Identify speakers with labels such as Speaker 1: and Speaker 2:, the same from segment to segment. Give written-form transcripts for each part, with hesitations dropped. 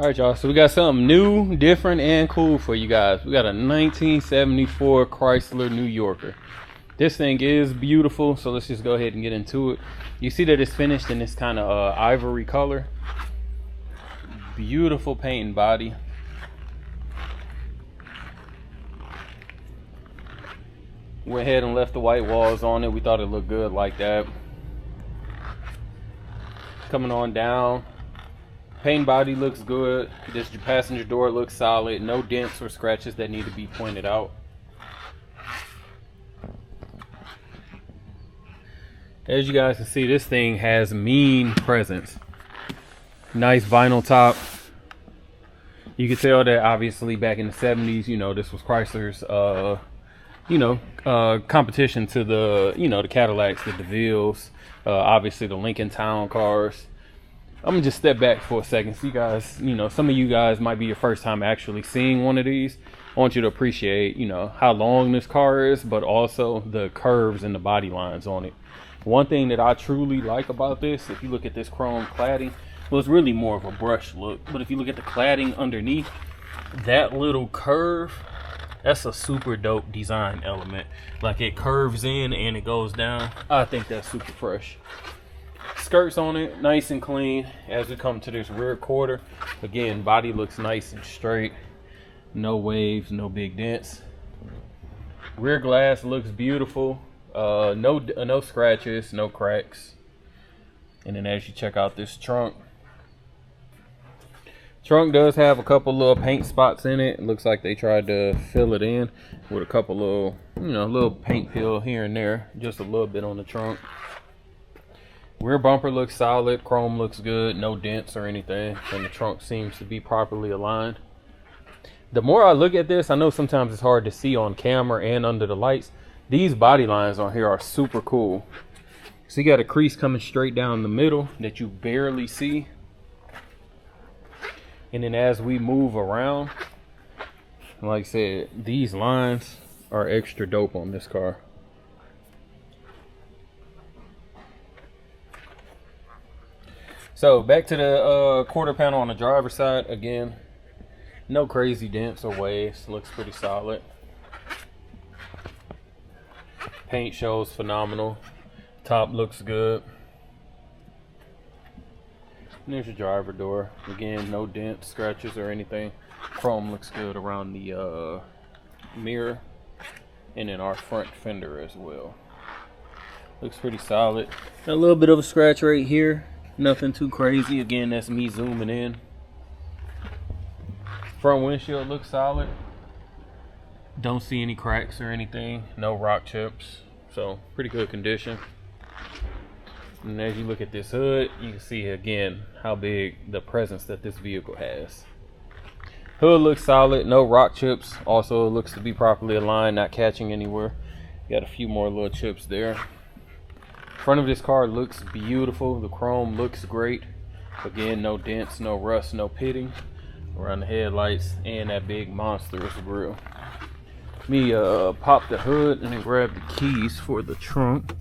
Speaker 1: Alright y'all, so we got something new, different, and cool for you guys. We got a 1974 Chrysler New Yorker. This thing is beautiful, so let's just go ahead and get into it. You see that it's finished in this kind of ivory color. Beautiful paint and body. Went ahead and left the white walls on it. We thought it looked good like that. Coming on down. Paint body looks good. This passenger door looks solid. No dents or scratches that need to be pointed out. As you guys can see, this thing has mean presence. Nice vinyl top. You can tell that obviously back in the 70s, you know, this was Chrysler's, competition to the, the Cadillacs, the DeVilles, obviously the Lincoln Town cars. I'm gonna just step back for a second. So you guys, some of you guys might be your first time actually seeing one of these. I want you to appreciate, how long this car is, but also the curves and the body lines on it. One thing that I truly like about this, if you look at this chrome cladding, well, it's really more of a brush look, but if you look at the cladding underneath, that little curve, that's a super dope design element. Like, it curves in and it goes down. I think that's super fresh. Skirts on it, nice and clean. As we come to this rear quarter, again, body looks nice and straight. No waves, no big dents. Rear glass looks beautiful. No scratches, no cracks. And then as you check out this trunk does have a couple little paint spots in it. It looks like they tried to fill it in with a couple little, little paint peel here and there, just a little bit on the trunk. Rear bumper looks solid, chrome looks good, no dents or anything, and the trunk seems to be properly aligned. The more I look at this, I know sometimes it's hard to see on camera and under the lights. These body lines on here are super cool. So you got a crease coming straight down the middle that you barely see. And then as we move around, like I said, these lines are extra dope on this car. So back to the quarter panel on the driver's side. Again, no crazy dents or waves. Looks pretty solid. Paint shows phenomenal. Top looks good. And there's your driver door. Again, no dents, scratches, or anything. Chrome looks good around the mirror. And then our front fender as well. Looks pretty solid. A little bit of a scratch right here. Nothing too crazy. Again, that's me zooming in. Front windshield looks solid. Don't see any cracks or anything. No rock chips. So, pretty good condition. And as you look at this hood, you can see again how big the presence that this vehicle has. Hood looks solid. No rock chips. Also looks to be properly aligned, not catching anywhere. Got a few more little chips there. Front of this car looks beautiful. The chrome looks great. Again, no dents, no rust, no pitting around the headlights and that big monstrous grille. Let me pop the hood and then grab the keys for the trunk.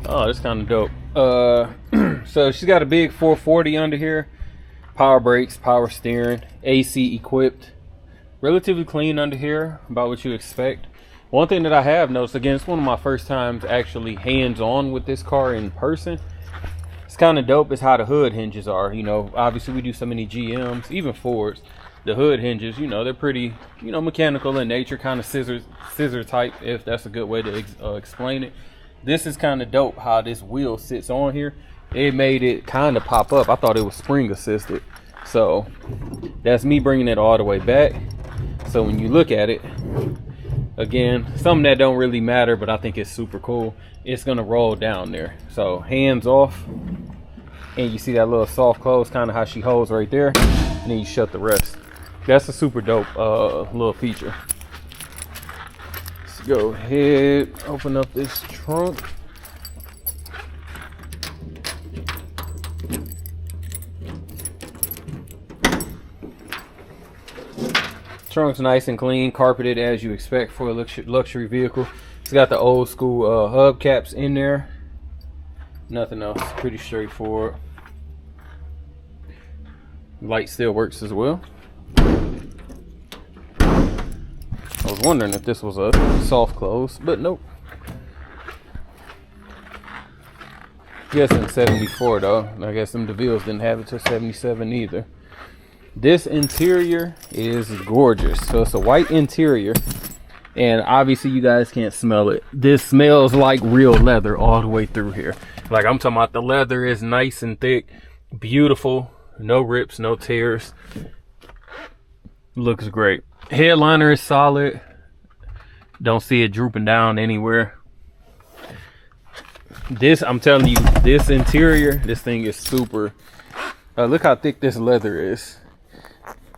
Speaker 1: Oh, that's kind of dope. So she's got a big 440 under here. Power brakes, power steering, AC equipped. Relatively clean under here, about what you expect. One thing that I have noticed, again, it's one of my first times actually hands-on with this car in person. It's kind of dope is how the hood hinges are. Obviously we do so many GMs, even Fords. The hood hinges, they're pretty, mechanical in nature, kind of scissor type, if that's a good way to explain it. This is kind of dope how this wheel sits on here. It made it kind of pop up. I thought it was spring assisted. So that's me bringing it all the way back. So when you look at it, again, something that don't really matter, but I think it's super cool. It's going to roll down there. So hands off. And you see that little soft close, kind of how she holds right there. And then you shut the rest. That's a super dope little feature. Let's go ahead, open up this trunk. Trunk's nice and clean, carpeted as you expect for a luxury vehicle. It's got the old school hubcaps in there. Nothing else. Pretty straightforward. Light still works as well. I was wondering if this was a soft close, but nope. Guessing 74 though. I guess them DeVille's didn't have it till 77 either. This interior is gorgeous. So it's a white interior, and obviously you guys can't smell it. This smells like real leather all the way through here. Like I'm talking about, the leather is nice and thick, beautiful, no rips, no tears. Looks great. Headliner is solid. Don't see it drooping down anywhere. This, I'm telling you, this interior, this thing is super. Look how thick this leather is.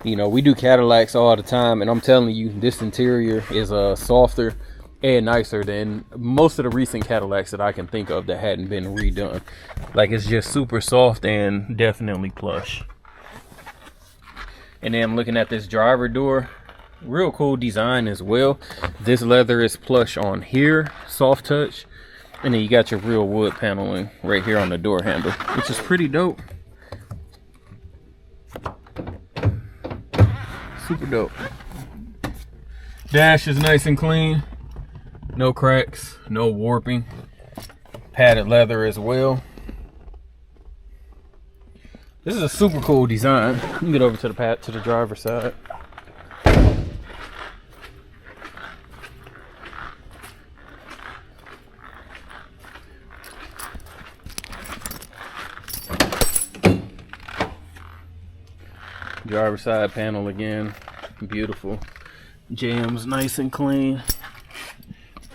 Speaker 1: You know, we do Cadillacs all the time, and I'm telling you, this interior is softer and nicer than most of the recent Cadillacs that I can think of that hadn't been redone. Like, it's just super soft and definitely plush. And then I'm looking at this driver door. Real cool design as well. This leather is plush on here, soft touch. And then you got your real wood paneling right here on the door handle, which is pretty dope. Super dope. Dash is nice and clean. No cracks, no warping. Padded leather as well. This is a super cool design. Let me get over to the driver's side. Driver's side panel again, beautiful. Jams nice and clean.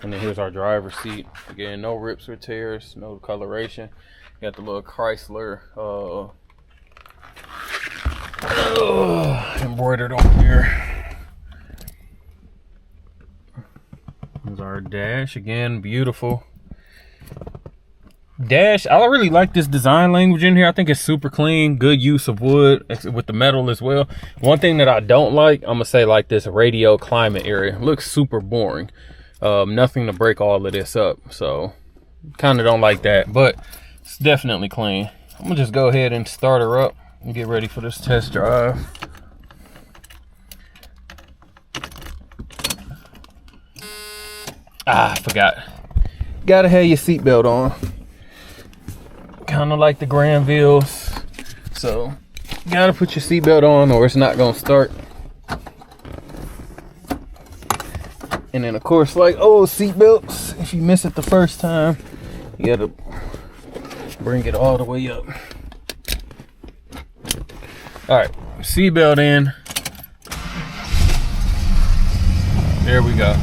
Speaker 1: And then here's our driver's seat. Again, no rips or tears, no coloration. Got the little Chrysler embroidered on here. There's our dash, again, beautiful. Dash, I really like this design language in here. I think it's super clean, good use of wood with the metal as well. One thing that I don't like, I'm gonna say, like this radio climate area looks super boring. Nothing to break all of this up, so kind of don't like that, but it's definitely clean. I'm gonna just go ahead and start her up and get ready for this test drive. I forgot, gotta have your seatbelt on. Kind of like the Granvilles, so you gotta put your seatbelt on or it's not gonna start. And then of course, like seatbelts, if you miss it the first time, you gotta bring it all the way up. All right, seatbelt in. There we go.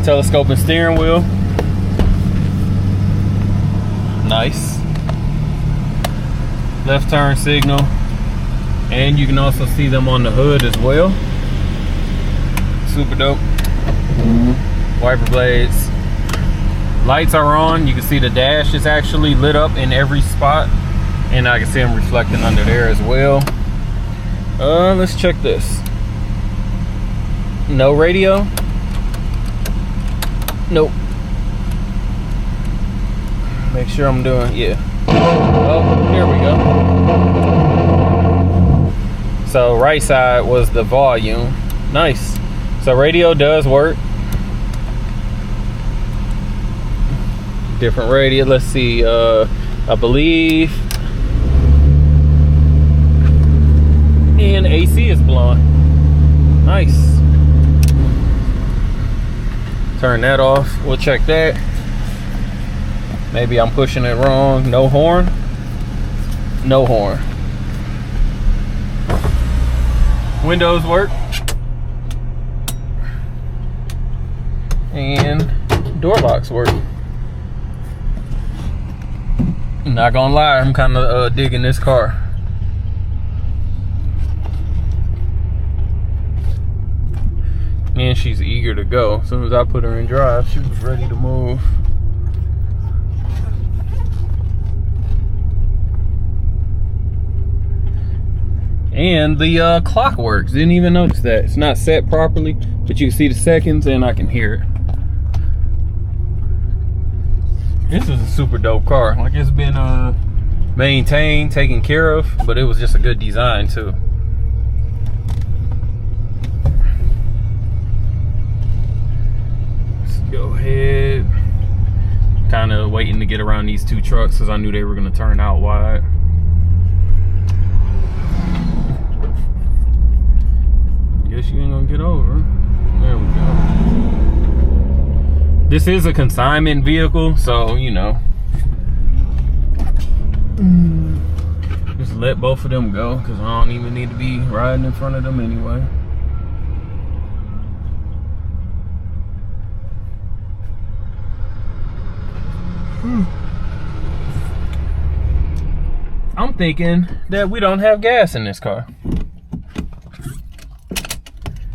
Speaker 1: Telescoping steering wheel. Nice. Left turn signal. And you can also see them on the hood as well. Super dope. Wiper blades. Lights are on. You can see the dash is actually lit up in every spot. And I can see them reflecting under there as well. Let's check this. No radio. Nope. Make sure I'm doing, yeah. Oh, here we go. So right side was the volume. Nice. So radio does work. Different radio. Let's see. I believe. And AC is blonde. Nice. Turn that off. We'll check that. Maybe I'm pushing it wrong. No horn. No horn. Windows work. And door locks work. Not gonna lie, I'm kind of digging this car. And she's eager to go. As soon as I put her in drive, she was ready to move. And the clock works. Didn't even notice that. It's not set properly, but you can see the seconds and I can hear it. This is a super dope car. Like, it's been maintained, taken care of, but it was just a good design too. Let's go ahead. Kind of waiting to get around these two trucks because I knew they were going to turn out wide. Guess you ain't gonna get over. There we go. This is a consignment vehicle, so you know, just let both of them go because I don't even need to be riding in front of them anyway. I'm thinking that we don't have gas in this car.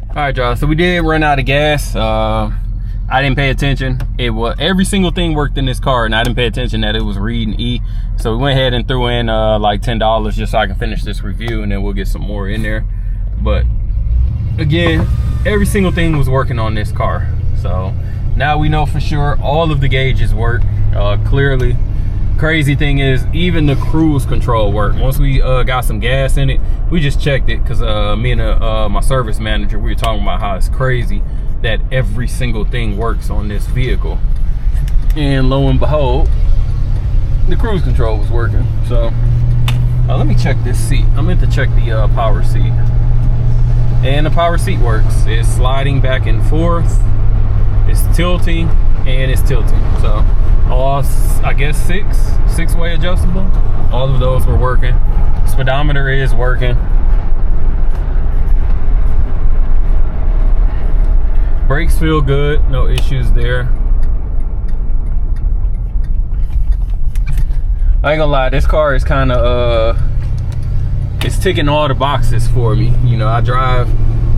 Speaker 1: All right, y'all, so we did run out of gas. I didn't pay attention. It was, every single thing worked in this car, and I didn't pay attention that it was reading E. So we went ahead and threw in like $10 just so I can finish this review, and then we'll get some more in there. But again, every single thing was working on this car. So now we know for sure all of the gauges work clearly. Crazy thing is, even the cruise control worked. Once we got some gas in it, we just checked it because me and my service manager, we were talking about how it's crazy that every single thing works on this vehicle. And lo and behold, the cruise control was working. So let me check this seat. I meant to check the power seat. And the power seat works. It's sliding back and forth. It's tilting and it's tilting. So all, I guess six-way adjustable. All of those were working. Speedometer is working. Brakes feel good, no issues there. I ain't gonna lie, this car is kind of it's ticking all the boxes for me. You know, I drive,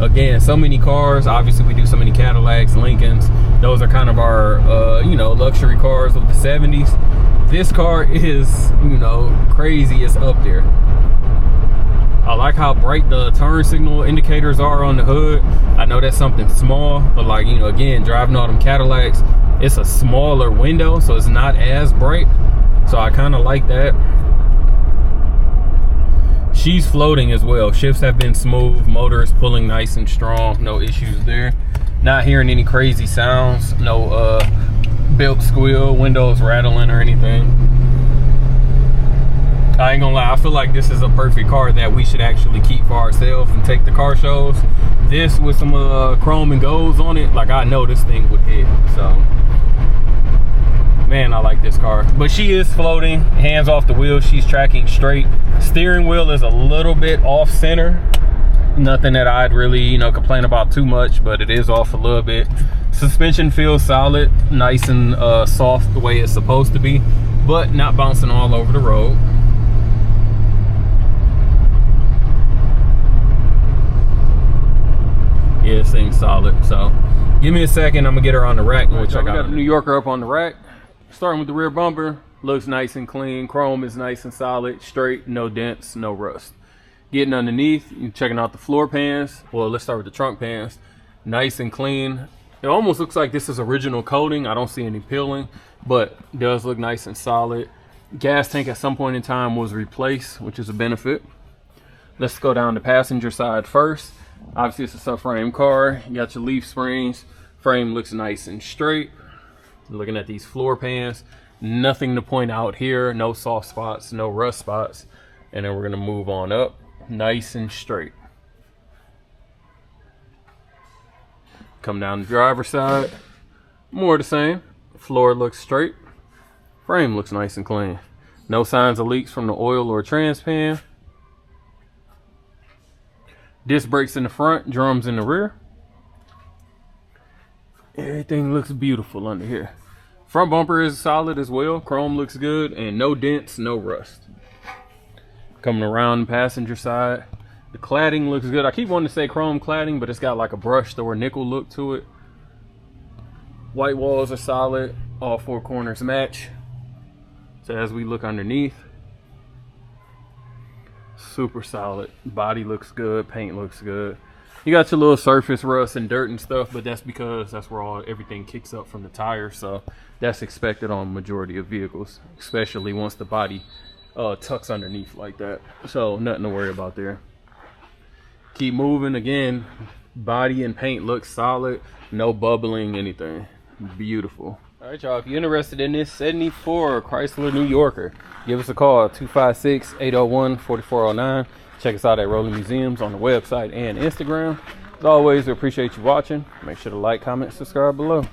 Speaker 1: again, so many cars. Obviously we do so many Cadillacs, Lincolns. Those are kind of our you know, luxury cars of the 70s. This car is, you know, crazy. It's up there. I like how bright the turn signal indicators are on the hood. I know that's something small, but like, you know, again, driving all them Cadillacs, it's a smaller window, so it's not as bright. So I kind of like that. She's floating as well. Shifts have been smooth. Motor is pulling nice and strong. No issues there. Not hearing any crazy sounds. No belt squeal, windows rattling or anything. I ain't gonna lie, I feel like this is a perfect car that we should actually keep for ourselves and take to car shows. This with some chrome and golds on it, like, I know this thing would hit. So man, I like this car. But she is floating, hands off the wheel, she's tracking straight. Steering wheel is a little bit off center. Nothing that I'd really, you know, complain about too much, but it is off a little bit. Suspension feels solid, nice and soft the way it's supposed to be, but not bouncing all over the road. Yeah, this thing's solid. So give me a second, I'm gonna get her on the rack. And we'll check out. We got the New Yorker up on the rack. Starting with the rear bumper, looks nice and clean. Chrome is nice and solid, straight, no dents, no rust. Getting underneath, you're checking out the floor pans. Well, let's start with the trunk pans. Nice and clean. It almost looks like this is original coating. I don't see any peeling, but it does look nice and solid. Gas tank at some point in time was replaced, which is a benefit. Let's go down the passenger side first. Obviously it's a subframe car. You got your leaf springs. Frame looks nice and straight. Looking at these floor pans, nothing to point out here. No soft spots, no rust spots. And then we're gonna move on up, nice and straight. Come down the driver's side, more the same. Floor looks straight. Frame looks nice and clean. No signs of leaks from the oil or trans pan. Disc brakes in the front, drums in the rear. Everything looks beautiful under here. Front bumper is solid as well. Chrome looks good and no dents, no rust. Coming around the passenger side, the cladding looks good. I keep wanting to say chrome cladding, but it's got like a brushed or nickel look to it. White walls are solid. All four corners match. So as we look underneath, super solid. Body looks good, paint looks good. You got your little surface rust and dirt and stuff, but that's because that's where everything kicks up from the tires. So that's expected on majority of vehicles, especially once the body tucks underneath like that. So nothing to worry about there. Keep moving. Again, body and paint looks solid, no bubbling, anything. Beautiful. All right, y'all, if you're interested in this 74 Chrysler New Yorker, give us a call, 256-801-4409. Check us out at Rolling Museums on the website and Instagram. As always, we appreciate you watching. Make sure to like, comment, subscribe below.